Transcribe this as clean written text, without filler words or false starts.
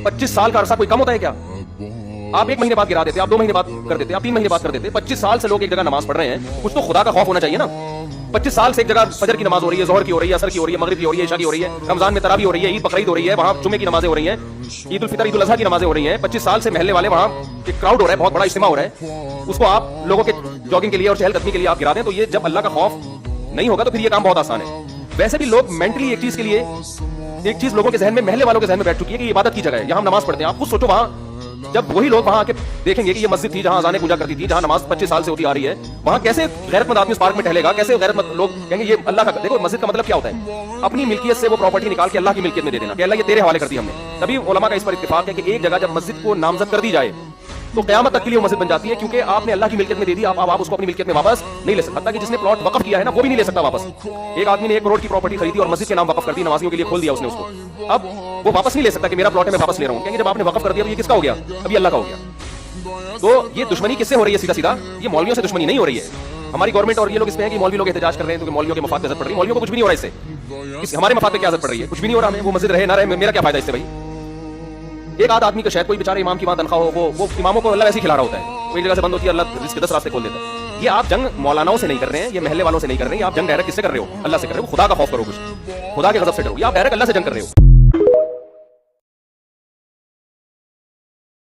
25 साल का अरसा कोई कम होता है क्या? आप 1 महीने बाद गिरा देते, आप 2 महीने बाद कर देते, आप 3 महीने बाद कर देते। 25 साल से लोग एक जगह नमाज पढ़ रहे हैं, कुछ तो खुदा का खौफ होना चाहिए ना। 25 साल से एक जगह फजर की नमाज हो रही है, जोहर की हो रही है, असर की हो रही है, मगरिब की हो रही है, इशा की हो रही है, रमजान में तरावी हो रही है, ईद बकरीद हो रही है, वहाँ जुमे की नमाजें हो रही हैं, ईद उल फितर ईद उल अज़हा की नमाजें हो रही हैं। 25 साल से महल्ले वाले वहाँ एक क्राउड हो रहा है, बहुत बड़ा इज्तिमा हो रहा है, उसको आप लोगों के जॉगिंग के लिए और चहलकदमी के लिए आप गिरा दें, तो ये जब अल्लाह का खौफ नहीं होगा तो फिर ये काम बहुत आसान है। वैसे भी लोग मेंटली एक चीज के लिए, एक चीज लोगों के जहन में, महल्ले वालों के जहन में बैठ चुकी है कि इबादत की जगह है, यहाँ हम नमाज पढ़ते हैं। आप खुद सोचो, वहाँ जब वही लोग वहां आके देखेंगे कि ये मस्जिद थी जहां अज़ानें पूजा करती थी, जहां नमाज 25 साल से होती आ रही है, वहां कैसे गैरतमंद आदमी उस पार्क में टहलेगा, कैसे गैरतमंद लोग कहेंगे ये अल्लाह का। देखो मस्जिद का मतलब क्या होता है, अपनी मिल्कियत से वो प्रॉपर्टी निकाल के अल्लाह की मिल्कियत में दे देना कि अल्लाह ये तेरे हवाले कर दी हमने। तभी उलमा का इस पर इत्तेफाक है कि एक जगह जब मस्जिद को नामजद कर दी जाए तो क़यामत तक के लिए वो मस्जिद बन जाती है, क्योंकि आपने अल्लाह की मिल्कियत में दे दी, आप उसको अपनी मिल्कियत में वापस नहीं ले सकता। हत्ता कि जिसने प्लॉट वक़्फ किया है ना, वो भी नहीं ले सकता वापस। एक आदमी ने 1 करोड़ की प्रॉपर्टी खरीदी और मस्जिद के नाम वक़्फ कर दी, नमाजियों के लिए खोल दिया उसने उसको, अब वो वापस नहीं ले सकता कि मेरा प्लॉट है मैं वापस ले रहा हूँ। कहेंगे जब आपने वक़्फ कर दिया तो ये किसका हो गया? अभी अल्लाह का हो गया। तो ये दुश्मनी किससे हो रही है? सीधा सीधा ये मौलवियों से दुश्मनी नहीं हो रही है। हमारी गवर्नमेंट और ये लोग इसमें है कि मौलवी लोग एहतजाज कर रहे हैं क्योंकि मौलवियों के मफाद पे असर पड़ रही है। मौलवियों को कुछ भी नहीं हो रहा इससे, हमारे मफाद पे क्या असर पड़ रही है? कुछ भी नहीं हो रहा हमें, वो मस्जिद रहे ना रहे, मेरा क्या फायदा इससे भाई? एक आध आदमी का शायद कोई बेचारे इमाम की वहां तनख्वाह हो, वो इमामों को अल्लाह ऐसे ही खिला रहा होता है, कोई जगह से बंद होती है, अल्लाह रिस्क 10 रास्ते खोल देता है। ये आप जंग मौलानाओं से नहीं कर रहे हैं, ये महल्ले वालों से नहीं कर रहे हैं, आप जंग डायरेक्ट किससे कर रहे हो? अल्लाह से कर रहे हो। खुदा का खौफ करो, कुछ खुदा के गज़ब से डरो, ये आप डायरेक्ट अल्लाह से जंग कर रहे हो।